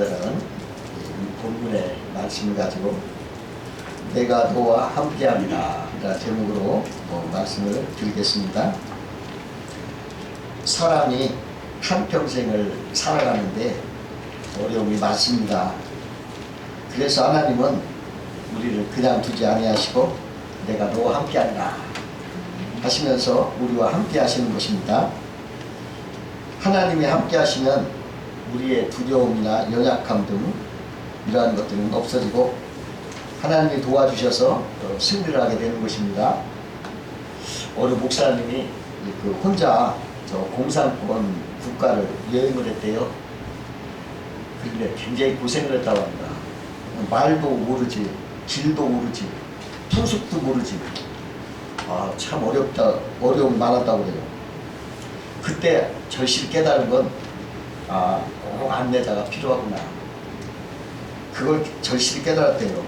오늘은 이 본문의 말씀을 가지고 내가 너와 함께합니다 라는 제목으로 말씀을 드리겠습니다. 사람이 한평생을 살아가는데 어려움이 많습니다. 그래서 하나님은 우리를 그냥 두지 아니하시고 내가 너와 함께한다 하시면서 우리와 함께 하시는 것입니다. 하나님이 함께 하시면 우리의 두려움이나 연약함 등 이러한 것들은 없어지고 하나님이 도와주셔서 승리를 하게 되는 것입니다. 어느 목사님이 혼자 공산권 국가를 여행을 했대요. 그런데 굉장히 고생을 했다고 합니다. 말도 모르지, 길도 모르지, 풍습도 모르지. 참 어려움이 많았다고 그래요. 그때 절실히 깨달은 건 꼭 안내자가 필요하구나. 그걸 절실히 깨달았대요.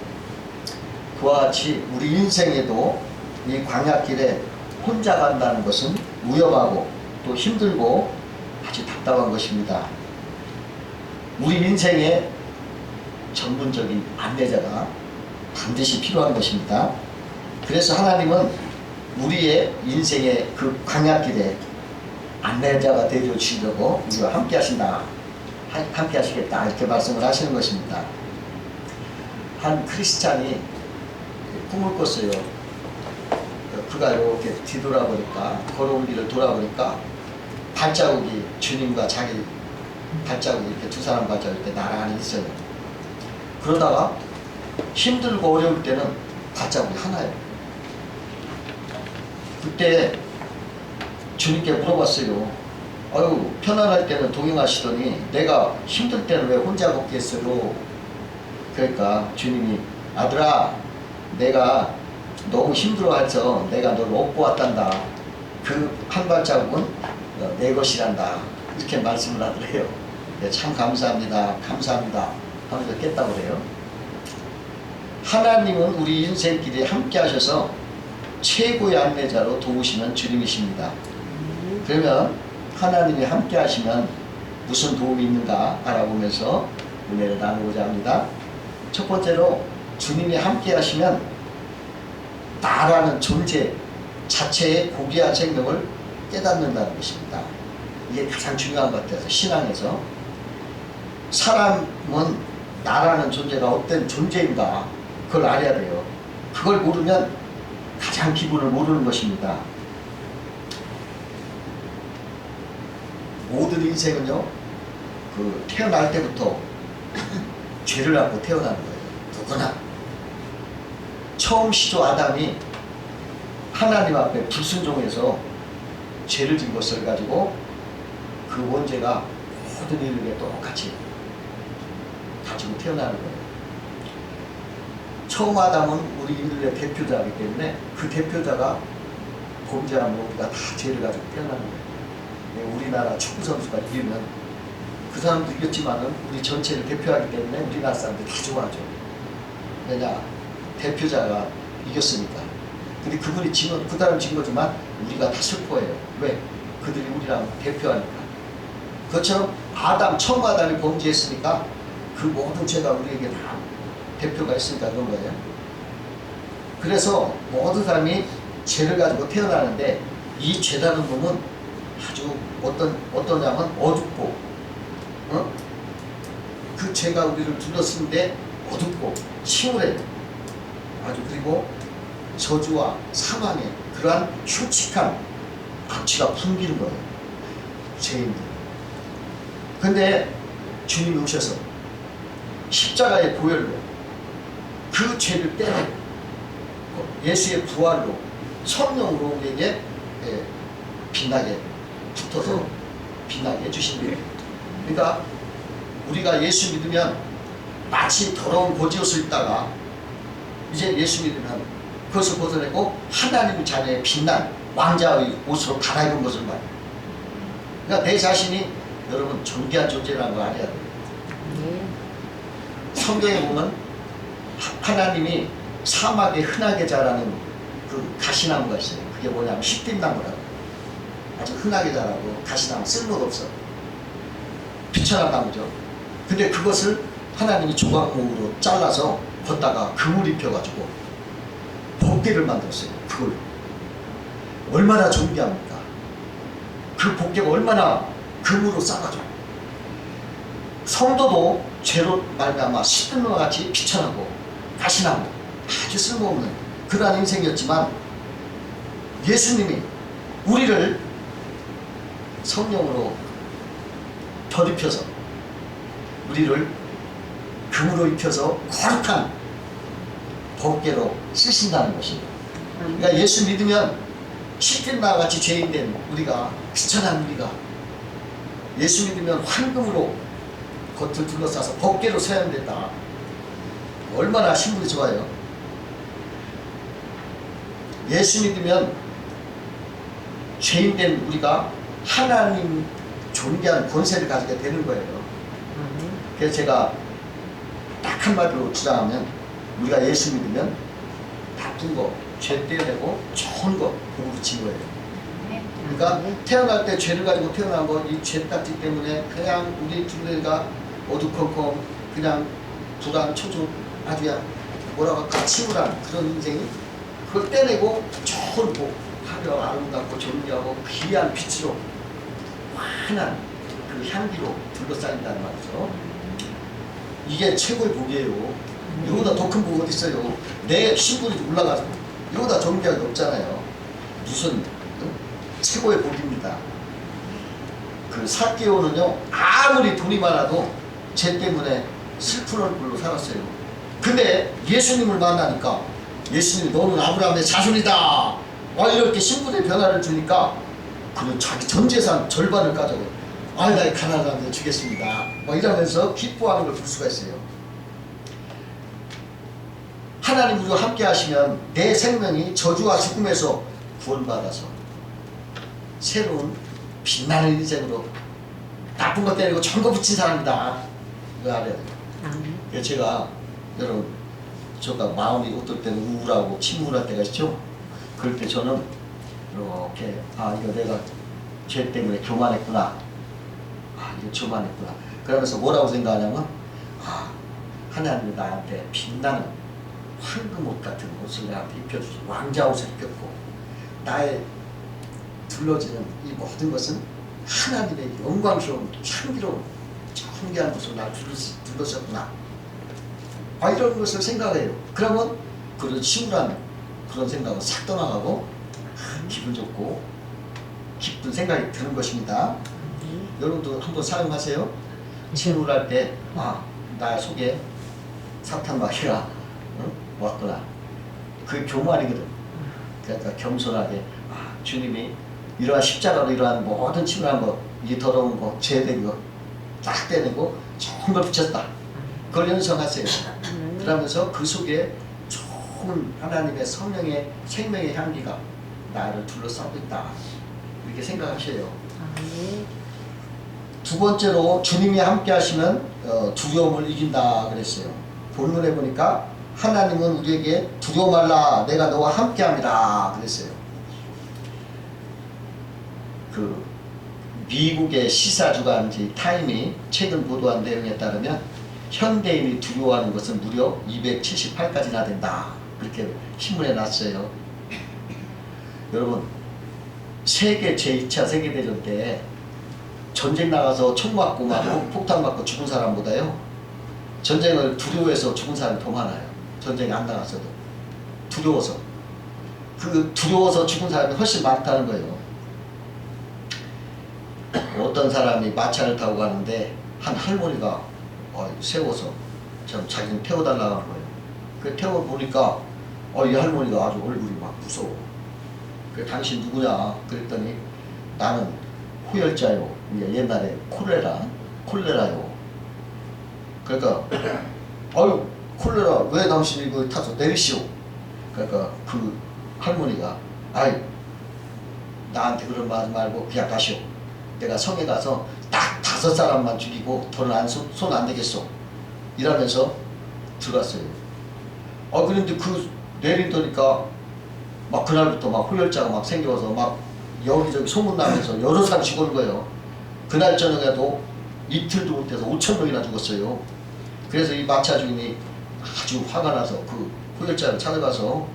그와 같이 우리 인생에도 이 광야길에 혼자 간다는 것은 위험하고 또 힘들고 아주 답답한 것입니다. 우리 인생에 전문적인 안내자가 반드시 필요한 것입니다. 그래서 하나님은 우리의 인생의 그 광야길에 안내자가 되어 주시려고 우리와 함께 하신다, 함께 하시겠다 이렇게 말씀을 하시는 것입니다. 한 크리스찬이 꿈을 꿨어요. 그가 이렇게 뒤돌아보니까, 걸어온 길을 돌아보니까 발자국이 주님과 자기 발자국이 이렇게 두 사람 발자국이 이렇게 나란히 있어요. 그러다가 힘들고 어려울 때는 발자국이 하나예요. 그때 주님께 물어봤어요. 아유, 편안할 때는 동행하시더니 내가 힘들 때는 왜 혼자 걷겠어요? 그러니까 주님이 아들아, 내가 너무 힘들어해서 내가 너를 업고 왔단다. 그 한 발자국은 내 것이란다. 이렇게 말씀을 하더래요. 참 감사합니다. 감사합니다. 하면서 깼다고 그래요. 하나님은 우리 인생길에 함께 하셔서 최고의 안내자로 도우시는 주님이십니다. 그러면 하나님이 함께 하시면 무슨 도움이 있는가 알아보면서 은혜를 나누고자 합니다. 첫 번째로 주님이 함께 하시면 나라는 존재 자체의 고귀한 생명을 깨닫는다는 것입니다. 이게 가장 중요한 것 같아서 신앙에서 사람은 나라는 존재가 어떤 존재인가 그걸 알아야 돼요. 그걸 모르면 가장 기본을 모르는 것입니다. 모든 인생은요, 태어날 때부터 죄를 갖고 태어나는 거예요. 누구나. 처음 시조 아담이 하나님 앞에 불순종해서 죄를 진 것을 가지고 그 원죄가 모든 인류에 똑같이 가지고 태어나는 거예요. 처음 아담은 우리 인류의 대표자이기 때문에 그 대표자가 범죄하면 우리가 다 죄를 가지고 태어나는 거예요. 우리나라 축구선수가 이기면 그 사람도 이겼지만은 우리 전체를 대표하기 때문에 우리나라 사람들이 다 좋아하죠. 왜냐? 대표자가 이겼으니까. 근데 그분이 지면 그 사람 진 거지만 우리가 다 슬퍼해요. 왜? 그들이 우리랑 대표하니까. 그것처럼 처음 아담이 범죄했으니까 그 모든 죄가 우리에게 다 대표가 있으니까 그런 거예요. 그래서 모든 사람이 죄를 가지고 태어나는데 이 죄라는 놈은 아주 어떠냐면 어둡고, 그 죄가 우리를 둘러쓰는데 어둡고 침울해. 아주 그리고 저주와 사망의 그러한 흉측한 악취가 풍기는 거예요. 죄인들. 근데 주님이 오셔서 십자가의 보혈로 그 죄를 빼내고 예수의 부활로 성령으로 우리에게 빛나게 붙어서 빛나게 해주신 거예요. 그러니까 우리가 예수 믿으면 마치 더러운 고지옷을 입다가 이제 예수 믿으면 그것을 벗어내고 하나님의 자녀의 빛난 왕자의 옷으로 갈아입은 것을 말해요. 그러니까 내 자신이 여러분 존귀한 존재라는 걸 알아야 돼요. 성경에 보면 하나님이 사막에 흔하게 자라는 그 가시나무가 있어요. 그게 뭐냐면 십빛나무라고. 아주 흔하게 자라고 가시나무 쓸모도 없어. 비천한 나무죠. 근데 그것을 하나님이 조각목으로 잘라서 걷다가 금을 입혀가지고 복개를 만들었어요. 그걸 얼마나 존귀합니까? 그 복개가 얼마나 금으로 싸가지고 성도도 죄로 말미암아 시든과 같이 비천하고 가시나고 아주 쓸모없는 그러한 인생이었지만 예수님이 우리를 성령으로 덧입혀서 우리를 금으로 입혀서 거룩한 복개로 쓰신다는 것입니다. 그러니까 예수 믿으면 시든과 같이 죄인된 우리가 비천한 우리가 예수 믿으면 황금으로 겉을 둘러싸서 법궤로 사용된다. 얼마나 신분이 좋아요. 예수 믿으면 죄인된 우리가 하나님 존귀한 권세를 가지게 되는 거예요. 그래서 제가 딱 한마디로 주장하면 우리가 예수 믿으면 나쁜 거, 죄 떼어내고 좋은 거 복으로 친 거예요. 그러니까 태어날 때 죄를 가지고 태어난 거 이 죄딱지 때문에 그냥 우리 둘레가 어두컴컴 그냥 불안 초조 아주 그냥 뭐라고 할까 치밀한 그런 인생이 그걸 떼내고 좋은 복 화려 아름답고 존귀하고 귀한 빛으로 환한 그 향기로 둘러싸인다는 말이죠. 이게 최고의 복이에요. 이거보다 더 큰 복 어디 있어요. 내 신분이 올라가서 이거보다 존귀한 게 없잖아요. 무슨 최고의 복입니다. 그 사개오는요 아무리 돈이 많아도 죄 때문에 슬픈 얼굴로 살았어요. 근데 예수님을 만나니까 예수님이 너는 아브라함의 자손이다 이렇게 신분의 변화를 주니까 그는 자기 전 재산 절반을 가져고 나의 가난한 사람들 주겠습니다 이러면서 기뻐하는 걸 볼 수가 있어요. 하나님 우리와 함께 하시면 내 생명이 저주와 죽음에서 구원받아서 새로운 빛나는 인생으로 나쁜 것 때리고 좋은 거 붙인 사람이다. 이거 알아야 돼요. 그래서 제가 여러분 제가 마음이 어떨 때는 우울하고 침울할 때가 있죠. 그럴 때 저는 이렇게 이거 내가 죄 때문에 교만했구나. 이거 교만했구나. 그러면서 뭐라고 생각하냐면 하나님이 나한테 빛나는 황금 옷 같은 옷을 나한테 입혀주셔. 왕자 옷을 입혔고 나의 둘러지는 이 모든 것은 하나님의 영광스러운 향기로운 존귀한 것으로 날 둘러셨구나. 이런 것을 생각해요. 그러면 그런 심울한 그런 생각은 싹 떠나가고 기분 좋고 기쁜 생각이 드는 것입니다. 여러분도 한번 사용하세요. 침울할 때 나 속에 사탄 마귀가 왔구나. 그게 교만이거든. 그러니까 겸손하게 주님이 이러한 십자가로 이러한 모든 침울한 거, 이 더러운 거, 죄된 거 딱 떼내고 좋은 걸 붙였다. 그걸 연성하세요. 그러면서 그 속에 좋은 하나님의 성령의 생명의 향기가 나를 둘러싸고 있다. 이렇게 생각하셔요. 두 번째로 주님이 함께 하시면 두려움을 이긴다 그랬어요. 본문에 보니까 하나님은 우리에게 두려워 말라 내가 너와 함께 함이라 그랬어요. 그 미국의 시사주간지 타임이 최근 보도한 내용에 따르면 현대인이 두려워하는 것은 무려 278까지나 된다. 그렇게 신문에 났어요. 여러분 세계 제2차 세계대전 때 전쟁 나가서 총 맞고 폭탄 맞고 죽은 사람보다요 전쟁을 두려워해서 죽은 사람이 더 많아요. 전쟁에 안 나갔어도 두려워서 두려워서 죽은 사람이 훨씬 많다는 거예요. 어떤 사람이 마차를 타고 가는데 한 할머니가 세워서 자기는 태워달라고 하는 거예요. 그 태워보니까 이 할머니가 아주 얼굴이 막 무서워. 그래 당신 누구냐 그랬더니 나는 후열자요. 옛날에 콜레라요. 그러니까 콜레라 왜 당신이 이거 타서 내리시오. 그러니까 그 할머니가 나한테 그런 말 말고 그냥 가시오. 내가 성에 가서 딱 5사람만 죽이고 더는 손 안 대겠소. 이러면서 들어갔어요. 그런데 그 내리더니까 막 그날부터 막 후열자가 막 생겨서 막 여기저기 소문나면서 여러 사람 죽은 거예요. 그날 저녁에도 이틀도 못해서 5천 명이나 죽었어요. 그래서 이 마차 주인이 아주 화가 나서 그 호열자를 찾아가서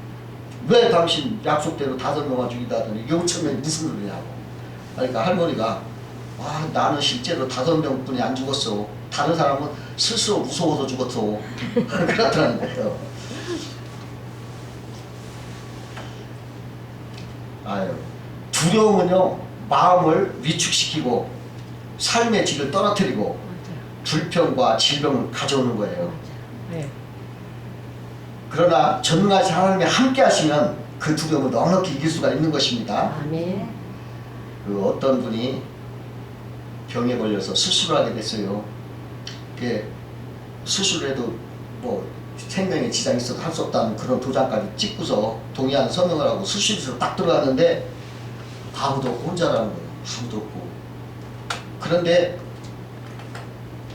왜 당신 약속대로 5명만 죽이다 하더니 이게 5천 명이 무슨 소리냐고. 그러니까 할머니가 나는 실제로 5명뿐이 안 죽었어. 다른 사람은 스스로 무서워서 죽었어. 그렇다는 거예요. 두려움은요, 마음을 위축시키고 삶의 질을 떨어뜨리고 불평과 질병을 가져오는 거예요. 네. 그러나 전능하신 하나님이 함께 하시면 그 두려움을 넉넉히 이길 수가 있는 것입니다. 아멘. 그 어떤 분이 병에 걸려서 수술을 하게 됐어요. 그게 수술해도 뭐 생명에 지장이 있어도 할 수 없다는 그런 도장까지 찍고서 동의한 서명을 하고 수술실로 딱 들어갔는데 아무도 없고 혼자라는 거예요. 아무도 없고. 그런데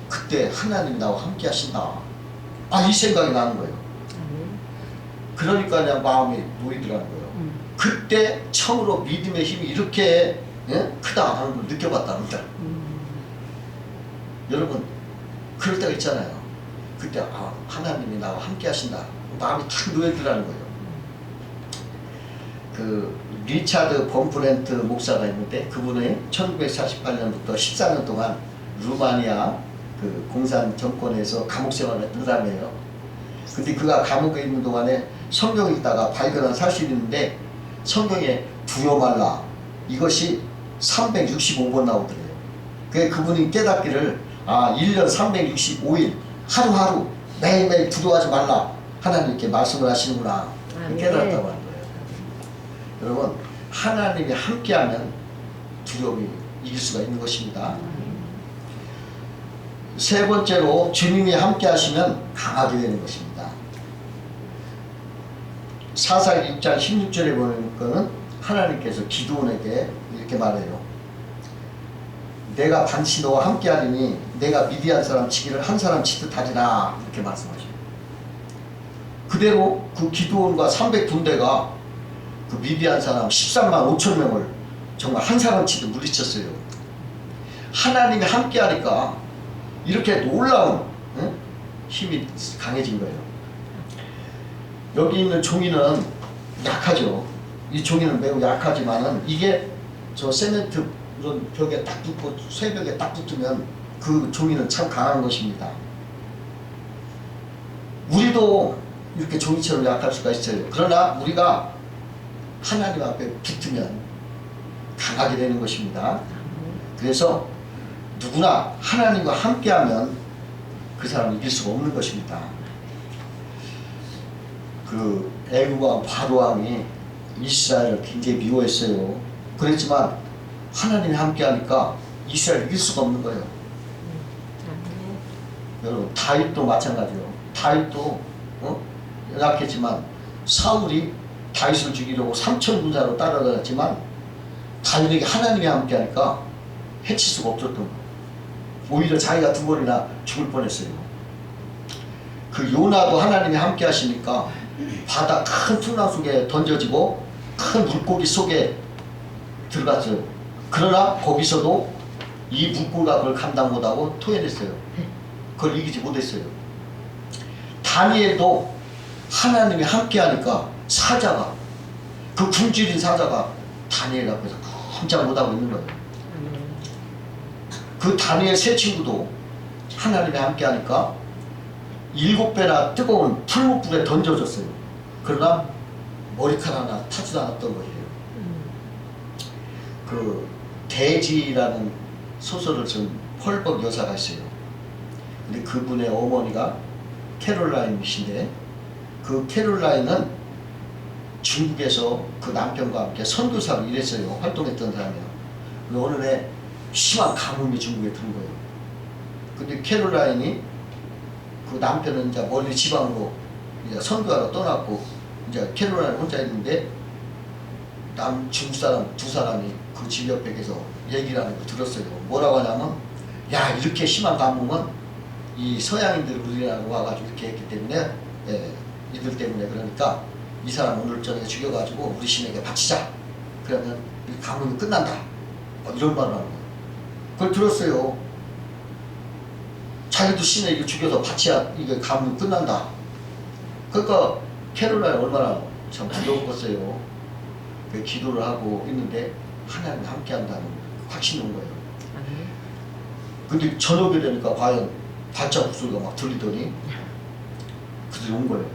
그때 하나님이 나와 함께 하신다. 이 생각이 나는 거예요. 그러니까 그냥 마음이 놓이더라는 거예요. 그때 처음으로 믿음의 힘이 이렇게 크다 하는 걸 느껴봤답니다. 여러분 그럴 때가 있잖아요. 그때 하나님이 나와 함께 하신다. 마음이 탁 놓이더라는 거예요. 그 리차드 범프렌트 목사가 있는데 그분이 1948년부터 14년 동안 루마니아 그 공산 정권에서 감옥 생활을 했던 사람이에요. 근데 그가 감옥에 있는 동안에 성경 읽다가 발견한 사실이 있는데 성경에 두려워 말라 이것이 365번 나오더래요. 그분이 깨닫기를 1년 365일 하루하루 매일매일 두려워하지 말라 하나님께 말씀을 하시는구나 깨달았다고 하는 거예요. 여러분 하나님이 함께하면 두려움이 이길 수가 있는 것입니다. 세 번째로 주님이 함께 하시면 강하게 되는 것입니다. 사사기 6장 16절에 보니까는 하나님께서 기드온에게 이렇게 말해요. 내가 반드시 너와 함께 하리니 내가 미디안 사람 치기를 한 사람 치듯 하리라 이렇게 말씀하셔요. 그대로 그 기드온과 300군대가 그 미디안 사람 13만 5천 명을 정말 한 사람 치듯 물리쳤어요. 하나님이 함께 하니까 이렇게 놀라운 힘이 강해진 거예요. 여기 있는 종이는 약하죠. 이 종이는 매우 약하지만은 이게 저 세멘트 이런 벽에 딱 붙고 쇠벽에 딱 붙으면 그 종이는 참 강한 것입니다. 우리도 이렇게 종이처럼 약할 수가 있어요. 그러나 우리가 하나님 앞에 붙으면 강하게 되는 것입니다. 그래서 누구나 하나님과 함께하면 그 사람은 이길 수가 없는 것입니다. 그 애국왕 바로왕이 이스라엘을 굉장히 미워했어요. 그랬지만 하나님이 함께하니까 이스라엘을 이길 수가 없는 거예요. 여러분 다윗도 마찬가지예요. 다윗도 약했지만 사울이 다윗을 죽이려고 3천 군사로 따라다녔지만 다윗에게 하나님이 함께하니까 해칠 수가 없었던 거예요. 오히려 자기가 2번이나 죽을 뻔했어요. 그 요나도 하나님이 함께 하시니까 바다 큰 풍랑 속에 던져지고 큰 물고기 속에 들어갔어요. 그러나 거기서도 이 물고기가 그걸 감당 못하고 토해냈어요. 그걸 이기지 못했어요. 다니엘도 하나님이 함께 하니까 사자가 그 굶주린 사자가 다니엘 앞에서 깜짝 못하고 있는 거예요. 그 다니엘 세 친구도 하나님이 함께 하니까 7배나 뜨거운 풀무불에 던져졌어요. 그러나 머리카락 하나 타지도 않았던 거예요. 그 대지라는 소설을 쓴 펄벅 여사가 있어요. 근데 그분의 어머니가 캐롤라인이신데 그 캐롤라인은 중국에서 그 남편과 함께 선교사로 일했어요. 활동했던 사람이에요. 근데 어느 날 심한 가뭄이 중국에 든 거예요. 근데 캐롤라인이 그 남편은 이제 멀리 지방으로 이제 선교하러 떠났고 이제 캐롤라인 혼자 있는데 중국 사람 2사람이 그 집 옆에 계서 얘기를 하는 거 들었어요. 뭐라고 하냐면 야 이렇게 심한 가뭄은 이 서양인들 우리나라로 와가지고 이렇게 했기 때문에 이들 때문에 그러니까 이 사람 오늘 저녁에 죽여가지고 우리 신에게 바치자. 그러면 이 가뭄이 끝난다. 이런 말을 하는 거예요. 그걸 들었어요. 자기도 신에 이거 죽여서 바치야 이게 가면 끝난다. 그러니까 캐롤라인 얼마나 참 두려웠겠어요. 그 기도를 하고 있는데 하나님이 함께한다는 확신이 온 거예요. 근데 저녁에 되니까 과연 발자국 소리가 막 들리더니 그들이 온 거예요.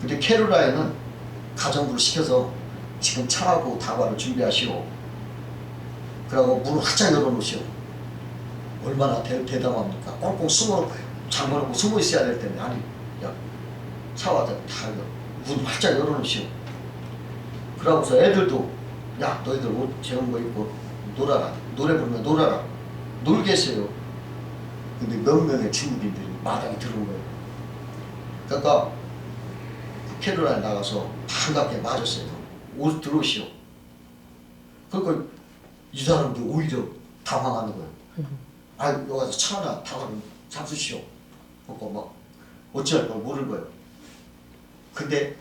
근데 캐롤라인은 가정부를 시켜서 지금 차하고 다과를 준비하시오. 그러고 문을 활짝 열어놓으시오. 얼마나 대담합니까? 꽁꽁 숨어 잠궈놓고 숨어 있어야 될 텐데 아니 야 차와 다 문 활짝 열어놓으시오. 그러고서 애들도 야 너희들 옷 재운 거 입고 놀아라. 노래 부르면 놀아라. 놀겠어요. 근데 몇 명의 중국인들이 마당에 들어온 거예요. 그러니까 캐롤라인 나가서 반갑게 맞았어요. 옷 들어오시오. 그러니까 이 사람들 오히려 당황하는 거예요. 아 여기 와서 차 하나 다가를 잡수시오. 그러니까 막 어찌할 걸 모르는 거예요. 근데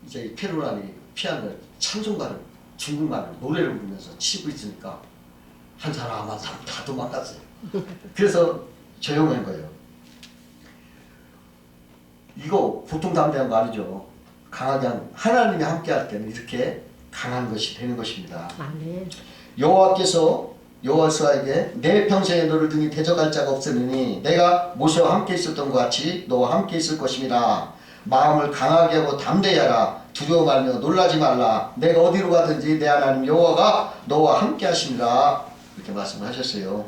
이제 캐롤라인이 피아노를 찬송가를 중국말로 노래를 부르면서 치고 있으니까 한 사람 한 사람 다 도망갔어요. 그래서 조용한 거예요. 이거 보통 담대한 거 아니죠. 강하게 하나님이 함께 할 때는 이렇게 강한 것이 되는 것입니다. 아멘. 여호와께서 여호수아에게 내 평생에 너를 등에 대적할 자가 없으니 내가 모세와 함께 있었던 것 같이 너와 함께 있을 것임이라. 마음을 강하게 하고 담대히 하라. 두려워 말며 놀라지 말라. 내가 어디로 가든지 내 하나님 여호와가 너와 함께 하시니라. 이렇게 말씀하셨어요.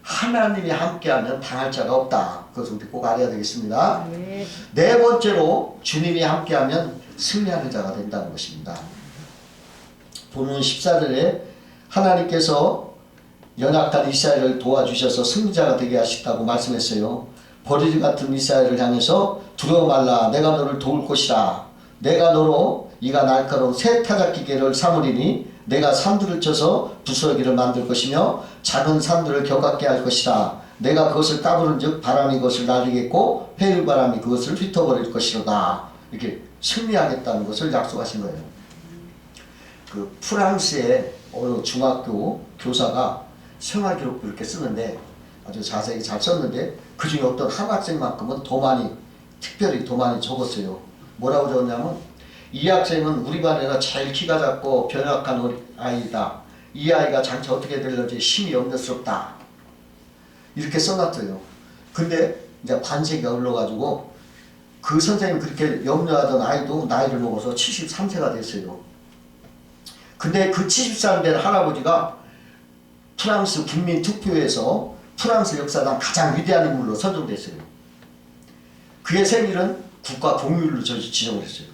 하나님이 함께하면 당할 자가 없다. 그것을 우리 꼭 알아야 되겠습니다. 네 번째로 주님이 함께하면 승리하는 자가 된다는 것입니다. 본문 14절에 하나님께서 연약한 이스라엘을 도와주셔서 승리자가 되게 하셨다고 말씀했어요. 버리지 같은 이스라엘을 향해서 두려워 말라. 내가 너를 도울 것이라. 내가 너로 이가 날카로운 새 타작기계를 삼으리니 내가 산들을 쳐서 부스러기를 만들 것이며 작은 산들을 격하게 할 것이라. 내가 그것을 까부른 즉 바람이 그것을 날리겠고 회유바람이 그것을 휘터버릴 것이로다. 이렇게 승리하겠다는 것을 약속하신 거예요. 그 프랑스의 어느 중학교 교사가 생활기록부 이렇게 쓰는데 아주 자세히 잘 썼는데 그 중에 어떤 한 학생만큼은 더 많이 특별히 더 많이 적었어요. 뭐라고 적었냐면 이 학생은 우리 반에서 제일 키가 작고 변약한 아이다. 이 아이가 장차 어떻게 될는지 심히 염려스럽다. 이렇게 써놨어요. 근데 이제 반세기가 흘러가지고 그 선생님 그렇게 염려하던 아이도 나이를 먹어서 73세가 됐어요. 근데 그 73세 된 할아버지가 프랑스 국민투표에서 프랑스 역사상 가장 위대한 인물로 선정됐어요. 그의 생일은 국가 공휴일로 지정을 했어요.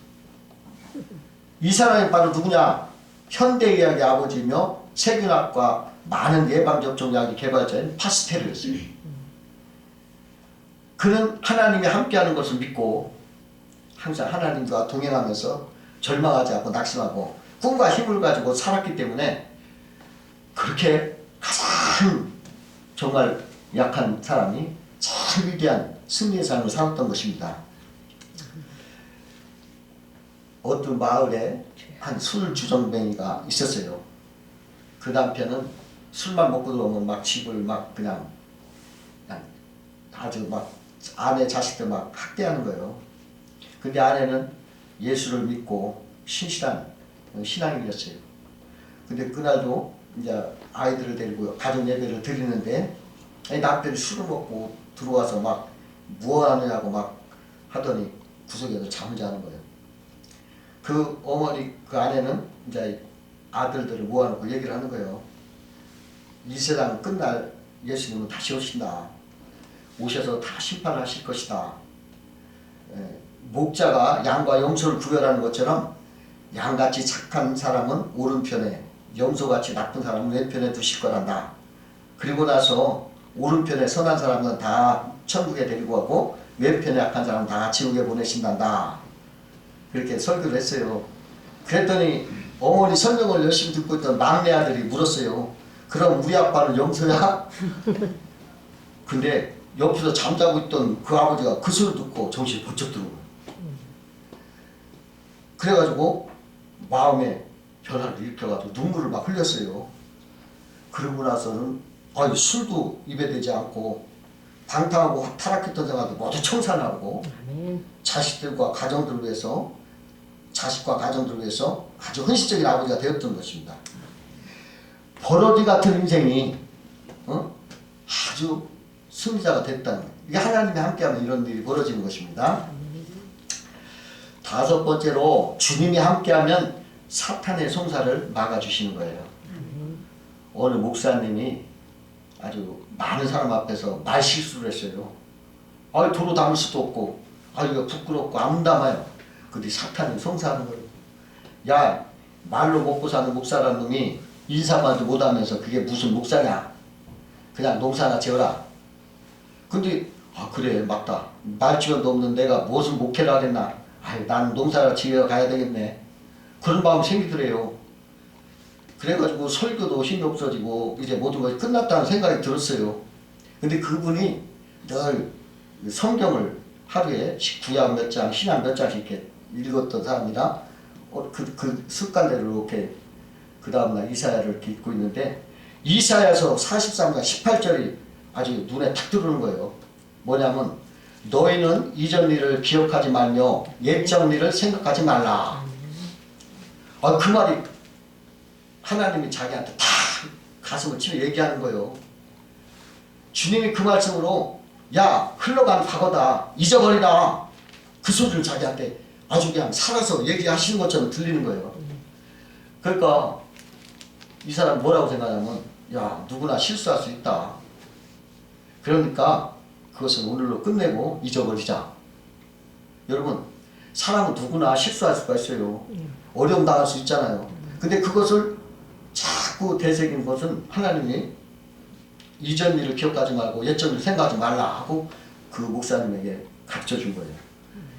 이 사람이 바로 누구냐? 현대의학의 아버지이며 세균학과 많은 예방접종약의 개발자인 파스테르였어요. 그는 하나님이 함께하는 것을 믿고 항상 하나님과 동행하면서 절망하지 않고 낙심하고 꿈과 힘을 가지고 살았기 때문에 그렇게 가장 정말 약한 사람이 참 위대한 승리의 삶을 살았던 것입니다. 어떤 마을에 한 술 주정뱅이가 있었어요. 그 남편은 술만 먹고 들어오면 막 집을 막 그냥 아주 막 아내 자식들 막 학대하는 거예요. 근데 아내는 예수를 믿고 신실한 신앙인이었어요. 근데 그날도 이제 아이들을 데리고 가족 예배를 드리는데 남편이 술을 먹고 들어와서 막 무엇하느냐고 막 하더니 구석에서 잠을 자는 거예요. 그 어머니 그 아내는 이제 아들들을 모아놓고 얘기를 하는 거예요. 이 세상 끝날 예수님은 다시 오신다. 오셔서 다 심판하실 것이다. 목자가 양과 염소를 구별하는 것처럼 양같이 착한 사람은 오른편에 염소같이 나쁜 사람은 왼편에 두실 거란다. 그리고 나서 오른편에 선한 사람은 다 천국에 데리고 가고 왼편에 악한 사람은 다 지옥에 보내신단다. 그렇게 설교를 했어요. 그랬더니 어머니 설명을 열심히 듣고 있던 막내 아들이 물었어요. 그럼 우리 아빠는 염소야? 근데 옆에서 잠자고 있던 그 아버지가 그 소리 듣고 정신이 번쩍 들어오고 그래가지고 마음에 변화를 일으켜가지고 눈물을 막 흘렸어요. 그러고 나서는 술도 입에 대지 않고 방탕하고 타락했던 생활도 모두 청산하고 아멘. 자식과 가정들을 위해서 아주 헌신적인 아버지가 되었던 것입니다. 버러지 같은 인생이 아주 승리자가 됐다는 거예요. 이게 하나님이 함께하면 이런 일이 벌어지는 것입니다. 다섯 번째로 주님이 함께하면 사탄의 송사를 막아주시는 거예요. 어느 목사님이 아주 많은 사람 앞에서 말 실수를 했어요. 도로 담을 수도 없고 이거 부끄럽고 암담해요. 근데 사탄이 송사하는 거예요. 야, 말로 먹고 사는 목사라는 놈이 인사말도 못하면서 그게 무슨 목사냐. 그냥 농사나 지어라. 근데 그래 맞다. 말주변도 없는 내가 무슨 목회를 하겠나. 난 농사를 지어 가야 되겠네. 그런 마음이 생기더래요. 그래가지고 설교도 힘이 없어지고 이제 모든 것이 끝났다는 생각이 들었어요. 근데 그분이 늘 성경을 하루에 구약 몇 장, 신약 몇 장씩 이렇게 읽었던 사람이라 그 습관대로 이렇게 그 다음날 이사야를 이렇게 읽고 있는데 이사야서 43장 18절이 아주 눈에 탁 들어오는 거예요. 뭐냐면 너희는 이전 일을 기억하지 말며 옛적 일을 생각하지 말라. 그 말이 하나님이 자기한테 다 가슴을 치며 얘기하는 거예요. 주님이 그 말씀으로 야 흘러간 과거다 잊어버리라 그 소리를 자기한테 아주 그냥 살아서 얘기하시는 것처럼 들리는 거예요. 그러니까 이 사람 뭐라고 생각하냐면 야 누구나 실수할 수 있다. 그러니까 그것은 오늘로 끝내고 잊어버리자. 여러분 사람은 누구나 실수할 수가 있어요. 어려움 당할 수 있잖아요. 근데 그것을 자꾸 되새긴 것은 하나님이 이전 일을 기억하지 말고 옛전 일을 생각하지 말라 하고 그 목사님에게 가르쳐준 거예요.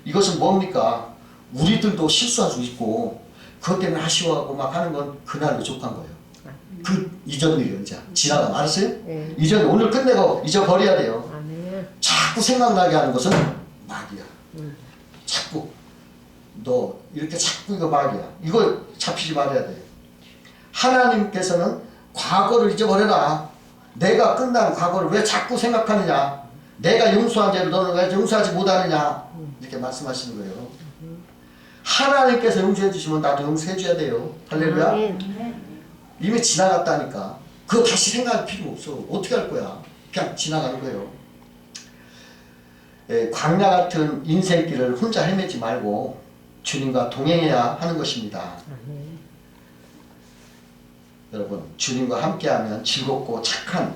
이것은 뭡니까? 우리들도 실수할 수 있고 그것 때문에 아쉬워하고 막 하는 건 그날로 족한 거예요. 그 이전 일이요. 이제 지나가 알았어요? 네. 이전 오늘 끝내고 잊어버려야 돼요. 아멘. 자꾸 생각나게 하는 것은 막이야. 자꾸 너 이렇게 자꾸 이거 막이야. 이거 잡히지 말아야 돼. 하나님께서는 과거를 잊어버려라. 내가 끝난 과거를 왜 자꾸 생각하느냐. 내가 용서한 죄를 너는 왜 용서하지 못하느냐. 이렇게 말씀하시는 거예요. 하나님께서 용서해 주시면 나도 용서해 줘야 돼요. 할렐루야. 이미 지나갔다니까. 그거 다시 생각할 필요 없어. 어떻게 할 거야. 그냥 지나가는 거예요. 광야 같은 인생길을 혼자 헤매지 말고 주님과 동행해야 하는 것입니다. 여러분 주님과 함께하면 즐겁고 착한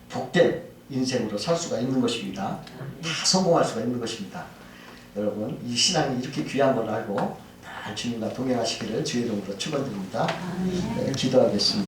복된 인생으로 살 수가 있는 것입니다. 다 성공할 수가 있는 것입니다. 여러분 이 신앙이 이렇게 귀한 걸 알고 다 주님과 동행하시기를 주의 이름으로 축원드립니다. 기도하겠습니다.